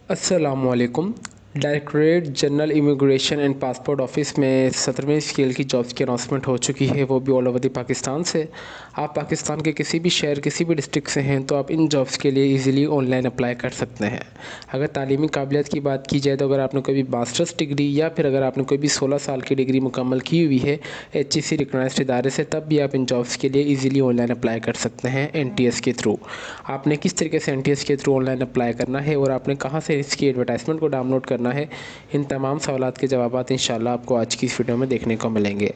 अस्सलामुअलैकुम। Directorate general immigration and passport office में 17वें scale की जॉब्स की अनाउंसमेंट हो चुकी है, वो भी ऑल ओवर द पाकिस्तान से। आप पाकिस्तान के किसी भी शहर, किसी भी डिस्ट्रिक्ट से हैं तो आप इन जॉब्स के लिए इजीली ऑनलाइन अप्लाई कर सकते हैं। अगर तालीमी काबिलियत की बात की जाए तो अगर आपने कोई भी मास्टर्स डिग्री या फिर अगर आपने कोई भी 16 साल की डिग्री मुकम्मल की हुई है HEC रिकॉग्नाइज्ड इदारे से, तब भी आप इन जॉब्स के लिए इजीली ऑनलाइन अप्लाई कर सकते हैं NTS के थ्रू। आपने किस तरीके से NTS के थ्रू ऑनलाइन अप्लाई करना है और आपने कहाँ से इसकी एडवर्टाइजमेंट को डाउनलोड करना है, इन तमाम सवालात के जवाब इंशाल्लाह आपको आज की इस वीडियो में देखने को मिलेंगे।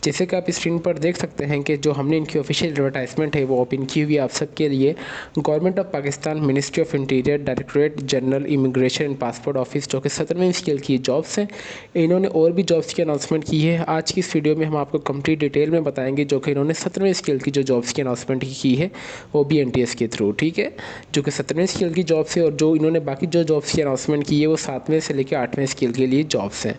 जैसे कि आप स्क्रीन पर देख सकते हैं कि जो हमने इनकी ऑफिशियल एडवर्टाइजमेंट है वो ओपन की हुई आप सबके लिए। Government of Pakistan, ministry of interior, directorate general immigration and passport office, जो कि 17वें स्केल की जॉब्स हैं। इन्होंने और भी जॉब्स की अनाउंसमेंट की है। आज की इस वीडियो में हम आपको कंप्लीट डिटेल में बताएंगे जो कि इन्होंने 17वें स्केल की जो जॉब्स की अनाउंसमेंट की है वो भी NTS के थ्रू, ठीक है, जो कि 17वें स्केल की जॉब्स है। और जो इन्होंने बाकी जो जॉब्स की अनाउंसमेंट की है वो 7वें से लेकर 8वें स्केल के लिए जॉब्स हैं।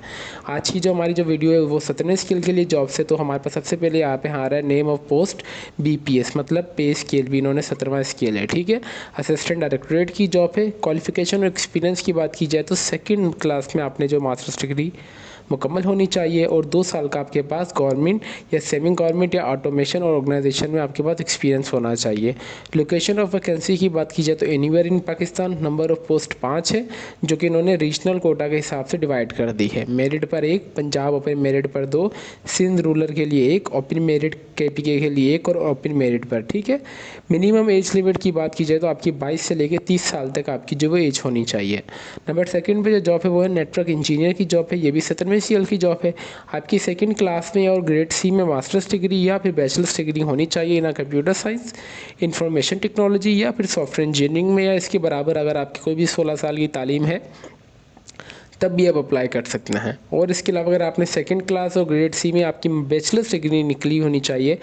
आज की जो हमारी जो वीडियो है वो 17वें स्केल के लिए जॉब्स है। तो हमारे पास सबसे पहले यहाँ पे आ रहा है नेम ऑफ पोस्ट BPS, मतलब पे स्केल भी इन्होंने 17वां स्केल है, ठीक है। असिस्टेंट डायरेक्टरेट की जॉब है। क्वालिफिकेशन और एक्सपीरियंस की बात की जाए तो सेकेंड क्लास में आपने जो मास्टर्स डिग्री मुकम्मल होनी चाहिए और 2 साल का आपके पास गवर्नमेंट या सेमी गवर्नमेंट या ऑटोमेशन और ऑर्गेनाइजेशन में आपके पास एक्सपीरियंस होना चाहिए। लोकेशन ऑफ वैकेंसी की बात की जाए तो anywhere in Pakistan. Number of post 5 है, जो कि इन्होंने रीजनल कोटा के हिसाब से डिवाइड कर दी है। मेरिट पर 1, पंजाब ओपन मेरिट पर 2, सिंध रूरल के लिए 1, ओपन मेरिट KPK के लिए 1 और ओपन मेरिट पर, ठीक है। मिनिमम एज लिमिट की बात की जाए तो आपकी 22 से लेकर 30 साल तक आपकी जो वो एज होनी चाहिए। नंबर सेकंड पे जो जॉब है वो है नेटवर्क इंजीनियर की जॉब है। ये भी 17वें CL की जॉब है। आपकी सेकंड क्लास में और ग्रेड C में मास्टर्स डिग्री या फिर बैचलर्स डिग्री होनी चाहिए ना कंप्यूटर साइंस, इंफॉर्मेशन टेक्नोलॉजी या फिर सॉफ्टवेयर इंजीनियरिंग में, या इसके बराबर अगर आपकी कोई भी 16 साल की तालीम है तब भी आप अप्लाई कर सकते हैं। और इसके अलावा अगर आपने सेकंड क्लास और ग्रेड C में आपकी बैचलर्स डिग्री निकली होनी चाहिए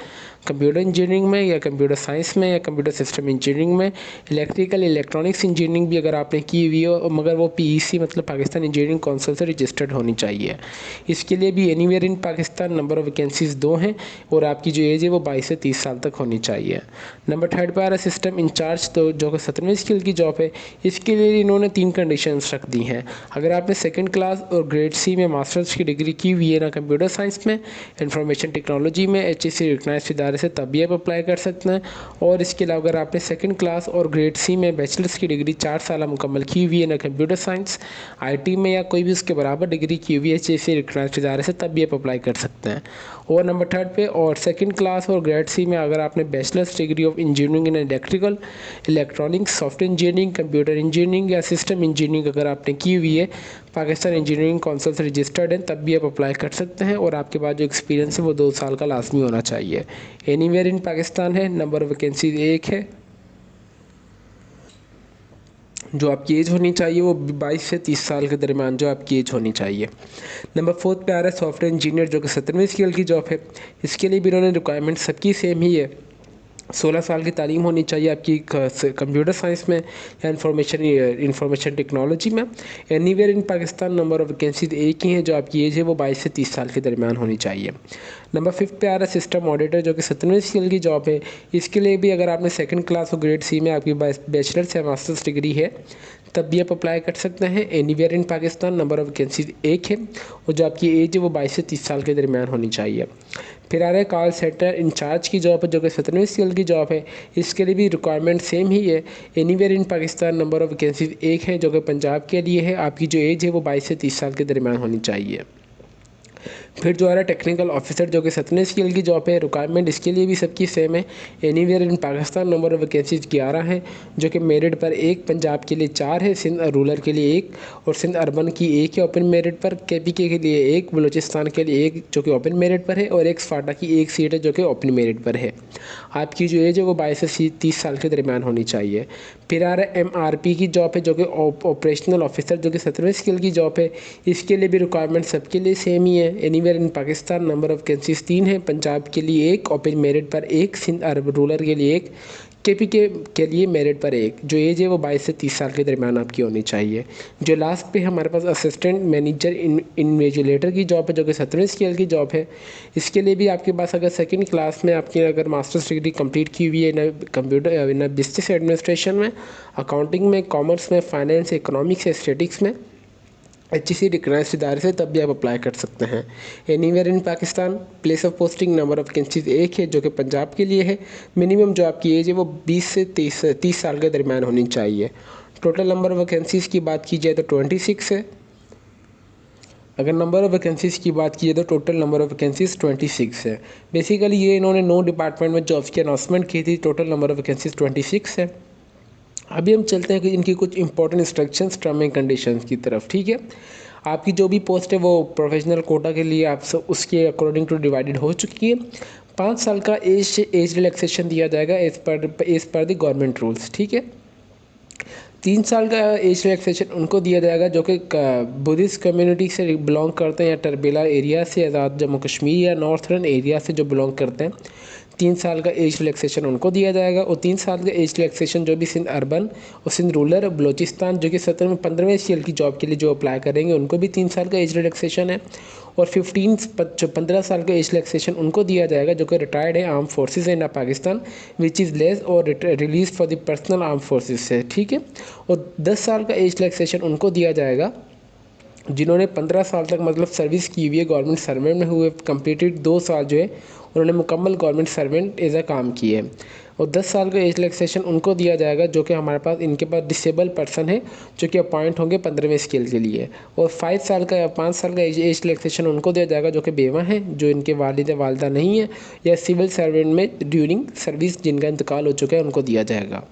कंप्यूटर इंजीनियरिंग में या कंप्यूटर साइंस में या कंप्यूटर सिस्टम इंजीनियरिंग में, इलेक्ट्रिकल इलेक्ट्रॉनिक्स इंजीनियरिंग भी अगर आपने की हुई हो, मगर वो PEC मतलब पाकिस्तान इंजीनियरिंग काउंसिल से रजिस्टर्ड होनी चाहिए। इसके लिए भी anywhere in Pakistan number of vacancies 2 हैं और आपकी जो एज है वो 22 से 30 साल तक होनी चाहिए। नंबर थर्ड पर आ रहा है सिस्टम इंचार्ज, तो जो कि 17वें स्केल की जॉब है। इसके लिए इन्होंने 3 कंडीशंस रख दी हैं। अगर आपने सेकंड क्लास और ग्रेड C में मास्टर्स की डिग्री की हुई है ना कंप्यूटर साइंस में, इंफॉर्मेशन टेक्नोलॉजी में HEC रिकॉग्नाइज्ड इदारे से, तब भी आप अप्लाई कर सकते हैं। और इसके अलावा अगर आपने सेकंड क्लास और ग्रेड C में बैचलर्स की डिग्री 4 साल मुकम्मल की हुई है ना कंप्यूटर साइंस, IT में या कोई भी उसके बराबर डिग्री की हुई है HEC रिकॉग्नाइज्ड इदारे से, तब भी आप अप्लाई कर सकते हैं। और नंबर थर्ड पे और सेकंड क्लास और ग्रेड C में अगर आपने bachelors degree of engineering in electrical electronics, software engineering, computer engineering या सिस्टम इंजीनियरिंग अगर आपने की हुई है, पाकिस्तान इंजीनियरिंग काउंसिल से रजिस्टर्ड है, तब भी आप अप्लाई कर सकते हैं। और आपके पास जो एक्सपीरियंस है वो 2 साल का लाजमी होना चाहिए। एनीवेयर इन पाकिस्तान है। नंबर ऑफ वैकेंसीज 1 है। जो आपकी एज होनी चाहिए वो 22 से 30 साल के दरमियान जो आपकी एज होनी चाहिए। नंबर 4 पे आ रहा है सॉफ्टवेयर इंजीनियर, जो कि 17वें स्केल की जॉब है। इसके लिए भी इन्होंने रिक्वायरमेंट सबकी सेम ही है। 16 साल की तालीम होनी चाहिए आपकी कंप्यूटर साइंस में या इंफॉर्मेशन टेक्नोलॉजी में। Anywhere in Pakistan number of vacancies 1 ही है। जो आपकी एज है वो 22 से 30 साल के दरमियान होनी चाहिए। नंबर 5 पे आ रहा है सिस्टम ऑडिटर, जो कि 17वें स्केल की जॉब है। इसके लिए भी अगर आपने सेकंड क्लास और ग्रेड C में आपकी बैचलर्स या मास्टर्स डिग्री है, तब भी आप अप्लाई कर सकते हैं। Anywhere in Pakistan number of vacancies 1 है और जो आपकी एज है वो 22 से 30 साल के दरमियान होनी चाहिए। फिर आ रहा है कॉल सेंटर इंचार्ज की जॉब है, जो कि 17वें स्केल की जॉब है। इसके लिए भी रिक्वायरमेंट सेम ही है। Anywhere in Pakistan number of vacancies 1 है, जो कि पंजाब के लिए है। आपकी जो एज है वो 22 से 30 साल के दरमियान होनी चाहिए। फिर जो आ रहा है टेक्निकल ऑफिसर, जो कि 17वें स्केल की जॉब है। रिक्वायरमेंट इसके लिए भी सबकी सेम है। Anywhere in Pakistan number of vacancies 11 है, जो कि मेरिट पर 1, पंजाब के लिए 4 है, सिंध रूरल के लिए 1 और सिंध अर्बन की 1 है ओपन मेरिट पर, KPK के लिए 1, बलूचिस्तान के लिए 1 जो कि ओपन मेरिट पर है और एक स्पाटा की 1 सीट है जो कि ओपन मेरिट पर है। आपकी जो एज है वो 22 से 30 साल के दरमियान होनी चाहिए। फिर आ रहा है MRP की जॉब है, जो कि ऑपरेशनल ऑफिसर, जो कि 17वें स्केल की जॉब है। इसके लिए भी रिक्वायरमेंट सबके लिए सेम ही है। Anywhere in Pakistan number of vacancies 3 है, पंजाब के लिए 1, ओपन मेरिट पर 1, सिंध अरब रूरल के लिए 1, के लिए मेरिट पर एक जो एज है वो 22 से 30 साल के दरमियान आपकी होनी चाहिए। जो लास्ट पे हमारे पास असिस्टेंट मैनेजर इन्विजिलेटर की जॉब है जो कि 17वें स्केल की जॉब है। इसके लिए भी आपके पास अगर सेकंड क्लास में आपकी अगर मास्टर्स डिग्री कंप्लीट की हुई है ना कंप्यूटर ना बिजनेस एडमिनिस्ट्रेशन में, अकाउंटिंग में, कॉमर्स में, फाइनेंस, इकोनॉमिक्स, स्टेटिक्स में HEC रिकग्नाइज्ड इदारे से, तब भी आप अप्लाई कर सकते हैं। Anywhere in Pakistan, place of posting, number of vacancies एक है जो कि पंजाब के लिए है। मिनिमम जो आपकी एज है वो 20 से 30 साल के दरमियान होनी चाहिए। टोटल नंबर ऑफ वैकेंसीज़ की बात की जाए तो 26 है। अगर नंबर ऑफ वैकेंसीज़ की बात की जाए तो टोटल नंबर ऑफ वैकेंसीज 26 है। बेसिकली ये इन्होंने 9 डिपार्टमेंट में जॉब्स की अनाउंसमेंट की थी। टोटल नंबर ऑफ वैकेंसीज 26 है। अभी हम चलते हैं कि इनकी कुछ important instructions, term and conditions की तरफ। ठीक है, आपकी जो भी पोस्ट है वो प्रोफेशनल कोटा के लिए आप सब उसके अकॉर्डिंग टू डिवाइडेड हो चुकी है। 5 साल का एज रिलैक्सेशन दिया जाएगा as per the government rules. ठीक है, 3 साल का एज रिलैक्सेशन उनको दिया जाएगा जो कि बुद्धिस्ट कम्युनिटी से बिलोंग करते हैं या टर्बेला एरिया से, आज़ाद जम्मू कश्मीर या नॉर्थर्न एरिया से जो बिलोंग करते हैं। 3 साल का एज रिलैक्सेशन उनको दिया जाएगा। और 3 साल का एज रिलैक्सेशन जो भी सिंध अर्बन और सिंध रूरल और बलोचिस्तान जो कि 15वें स्केल की जॉब के लिए जो अप्लाई करेंगे उनको भी 3 साल का एज रिलैक्सेशन है। और 15 साल का एज रिलैक्सेशन उनको दिया जाएगा जो कि रिटायर्ड है arm forces in Pakistan which is less और release for the personal arm forces से। ठीक है, और 10 साल का एज रिलैक्सेशन उनको दिया जाएगा जिन्होंने 15 साल तक मतलब सर्विस की हुई है गवर्नमेंट सर्वेंट में, हुए कंप्लीटेड 2 साल जो है उन्होंने मुकम्मल गवर्नमेंट सर्वेंट एज अ काम किए हैं। और 10 साल का एज रिलैक्सेशन उनको दिया जाएगा जो कि हमारे पास इनके पास डिसेबल पर्सन है जो कि अपॉइंट होंगे 15वें स्केल के लिए। और 5 साल का एज रिलैक्सेशन उनको दिया जाएगा जो कि बेवा हैं, जो इनके वालिद वालदा नहीं है, या सिविल सर्वेंट में ड्यूरिंग सर्विस जिनका इंतकाल हो चुका है उनको दिया जाएगा।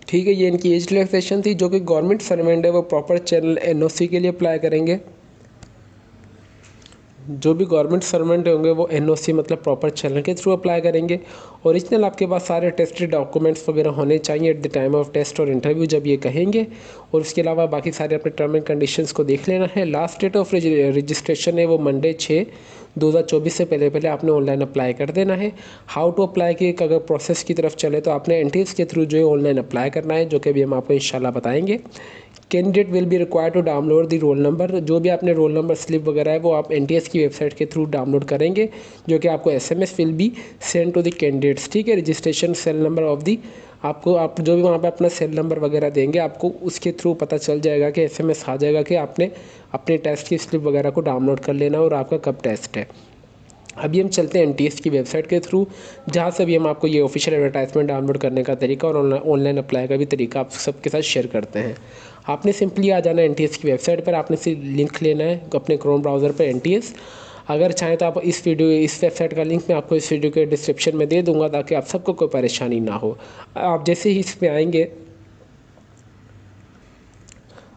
ठीक है, ये इनकी एज रिलैक्सेशन थी। जो कि गवर्नमेंट सर्वेंट है वो प्रॉपर चैनल NOC के लिए अप्लाई करेंगे। जो भी गवर्नमेंट सर्वेंट होंगे वो NOC मतलब प्रॉपर चैनल के थ्रू अप्लाई करेंगे। ओरिजिनल आपके पास सारे टेस्टेड डॉक्यूमेंट्स वगैरह होने चाहिए at the time of test और इंटरव्यू जब ये कहेंगे। और उसके अलावा बाकी सारे अपने टर्म एंड कंडीशंस को देख लेना है। लास्ट डेट ऑफ रजिस्ट्रेशन है वो मंडे 6/2024 से पहले आपने ऑनलाइन अप्लाई कर देना है। हाउ टू अप्लाई की अगर प्रोसेस की तरफ चले तो आपने NTS के थ्रू जो है ऑनलाइन अप्लाई करना है, जो कि अभी हम आपको इंशाल्लाह बताएंगे। Candidate will be required to download the roll number. जो भी आपने रोल नंबर स्लिप वगैरह है वो आप NTS की वेबसाइट के थ्रू डाउनलोड करेंगे, जो कि आपको SMS will be send to the candidates. ठीक है, registration cell number of the आप जो भी वहाँ पे अपना सेल नंबर वगैरह देंगे आपको उसके थ्रू पता चल जाएगा कि SMS आ जाएगा कि आपने अपने टेस्ट की स्लिप वगैरह को डाउनलोड कर लेना और आपका कब टेस्ट है। अभी हम चलते हैं NTS की वेबसाइट के थ्रू, जहाँ से भी हम आपको ये ऑफिशियल एडवर्टाइजमेंट डाउनलोड करने का तरीका और ऑनलाइन अप्लाई का भी तरीका आप सबके साथ शेयर करते हैं। आपने सिंपली आ जाना है NTS की वेबसाइट पर, आपने सिर्फ लिंक लेना है अपने क्रोम ब्राउज़र पर NTS। अगर चाहें तो आप इस वेबसाइट का लिंक मैं आपको इस वीडियो के डिस्क्रिप्शन में दे दूँगा ताकि आप सबको कोई परेशानी ना हो। आप जैसे ही इस पर आएँगे,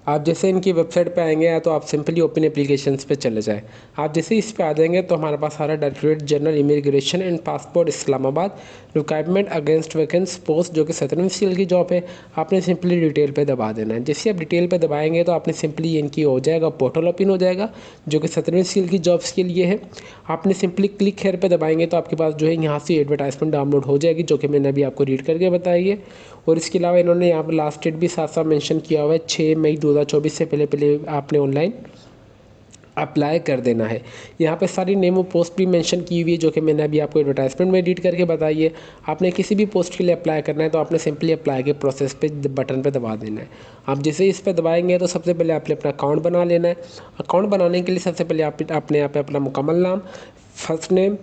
आप जैसे इनकी वेबसाइट पे आएंगे या तो आप सिंपली ओपन एप्लीकेशंस पे चले जाएं। आप जैसे इस पे आ जाएंगे तो हमारे पास सारा directorate general immigration and passport Islamabad requirement against vacant post जो कि 17वीं स्केल की जॉब है, आपने सिंपली डिटेल पे दबा देना है। जैसे आप डिटेल पे दबाएंगे तो आपने सिंपली इनकी हो जाएगा पोर्टल ओपन हो जाएगा जो कि 17वीं स्केल की जॉब्स के लिए है। आपने सिंपली क्लिक हेयर पे दबाएंगे तो आपके पास जो है यहाँ से एडवर्टाइजमेंट डाउनलोड हो जाएगी जो कि मैंने अभी आपको रीड करके बताई है। और इसके अलावा इन्होंने यहाँ पर लास्ट डेट भी साथ साथ मेंशन किया हुआ है 6 मई 2024 से पहले आपने ऑनलाइन अप्लाई कर देना है। यहाँ पे सारी नेम और पोस्ट भी मेंशन की हुई है जो कि मैंने अभी आपको एडवर्टाइजमेंट में एडिट करके बताई है। आपने किसी भी पोस्ट के लिए अप्लाई करना है तो आपने सिंपली अप्लाई के प्रोसेस पे बटन पे दबा देना है। आप जैसे इस पर दबाएंगे तो सबसे पहले आपने अपना अकाउंट बना लेना है। अकाउंट बनाने के लिए सबसे पहले आपने यहाँ पे अपना मुकम्मल नाम, फर्स्ट नेम,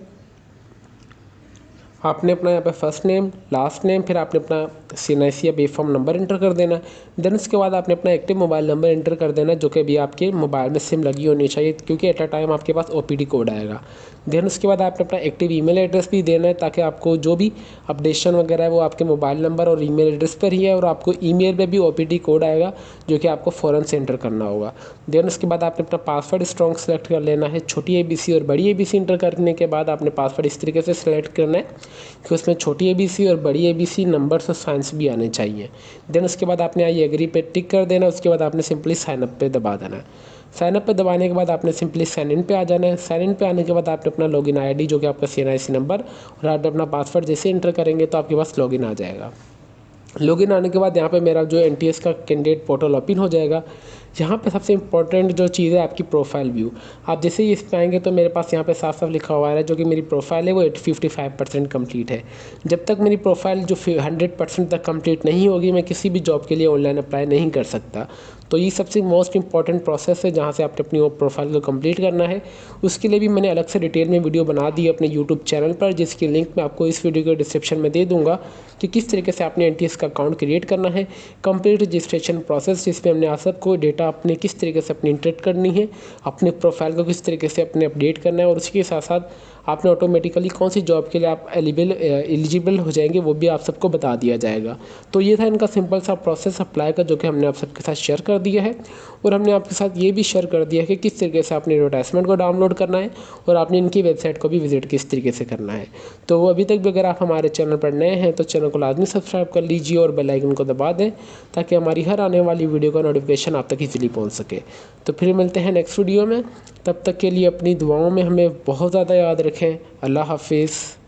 आपने अपना यहाँ पे फर्स्ट नेम, लास्ट नेम, फिर आपने अपना CNIC या बेफॉर्म नंबर इंटर कर देना है। देन उसके बाद आपने अपना एक्टिव मोबाइल नंबर इंटर कर देना है जो कि अभी आपके मोबाइल में सिम लगी होनी चाहिए क्योंकि एट अ टाइम आपके पास OPD कोड आएगा। देन उसके बाद आपने अपना एक्टिव ईमेल एड्रेस भी देना है ताकि आपको जो भी अपडेशन वगैरह है वो आपके मोबाइल नंबर और ईमेल एड्रेस पर ही है और आपको ईमेल में भी OPD कोड आएगा जो कि आपको फ़ौरन से एंटर करना होगा। देन उसके बाद आपने अपना पासवर्ड स्ट्रॉन्ग सेलेक्ट कर लेना है। छोटी ABC और बड़ी ABC इंटर करने के बाद आपने पासवर्ड इस तरीके से सेलेक्ट करना है कि उसमें छोटी ABC और बड़ी ABC नंबर्स और साइंस भी आने चाहिए। देन उसके बाद आपने आई एग्री पे टिक कर देना। उसके बाद आपने सिंपली साइन अप पे दबा देना है। साइन अप पे दबाने के बाद आपने सिंपली साइन इन पे आ जाना है। साइन इन पे आने के बाद आपने अपना लॉगिन आईडी जो कि आपका CNIC नंबर और आप अपना पासवर्ड जैसे इंटर करेंगे तो आपके पास लॉगिन आ जाएगा। लॉगिन आने के बाद यहाँ पे मेरा जो NTS का कैंडिडेट पोर्टल ओपन हो जाएगा। यहाँ पे सबसे इंपॉर्टेंट जो चीज़ है आपकी प्रोफाइल व्यू। आप जैसे ही इस पे आएंगे तो मेरे पास यहाँ पे साफ साफ लिखा हुआ है जो कि मेरी प्रोफाइल है वो 55% कंप्लीट है। जब तक मेरी प्रोफाइल जो 100% तक कंप्लीट नहीं होगी मैं किसी भी जॉब के लिए ऑनलाइन अप्लाई नहीं कर सकता। तो ये सबसे मोस्ट इंपॉर्टेंट प्रोसेस है जहाँ से आपने अपनी वो प्रोफाइल को कंप्लीट करना है। उसके लिए भी मैंने अलग से डिटेल में वीडियो बना दी है अपने यूट्यूब चैनल पर, जिसकी लिंक मैं आपको इस वीडियो के डिस्क्रिप्शन में दे दूँगा कि किस तरीके से आपने NTS का अकाउंट क्रिएट करना है, कंप्लीट रजिस्ट्रेशन प्रोसेस जिसमें हमने आप सबको डेटा अपने किस तरीके से अपनी इंटर करनी है, अपने प्रोफाइल को किस तरीके से अपने अपडेट करना है और उसके साथ साथ आपने ऑटोमेटिकली कौन सी जॉब के लिए आप एलिजिबल हो जाएंगे वो भी आप सबको बता दिया जाएगा। तो ये था इनका सिंपल सा प्रोसेस अप्लाई का जो कि हमने आप सबके साथ शेयर कर दिया है। और हमने आपके साथ ये भी शेयर कर दिया है कि किस तरीके से आपने एडवर्टाइजमेंट को डाउनलोड करना है और आपने इनकी वेबसाइट को भी विजिट किस तरीके से करना है। तो अभी तक भी अगर आप हमारे चैनल पर नए हैं तो चैनल को लाजमी सब्सक्राइब कर लीजिए और बेल आइकन को दबा दें ताकि हमारी हर आने वाली वीडियो का नोटिफिकेशन आप तक ईजिली पहुँच सके। तो फिर मिलते हैं नेक्स्ट वीडियो में, तब तक के लिए अपनी दुआओं में हमें बहुत ज़्यादा याद रखें। अल्लाह हाफिज़।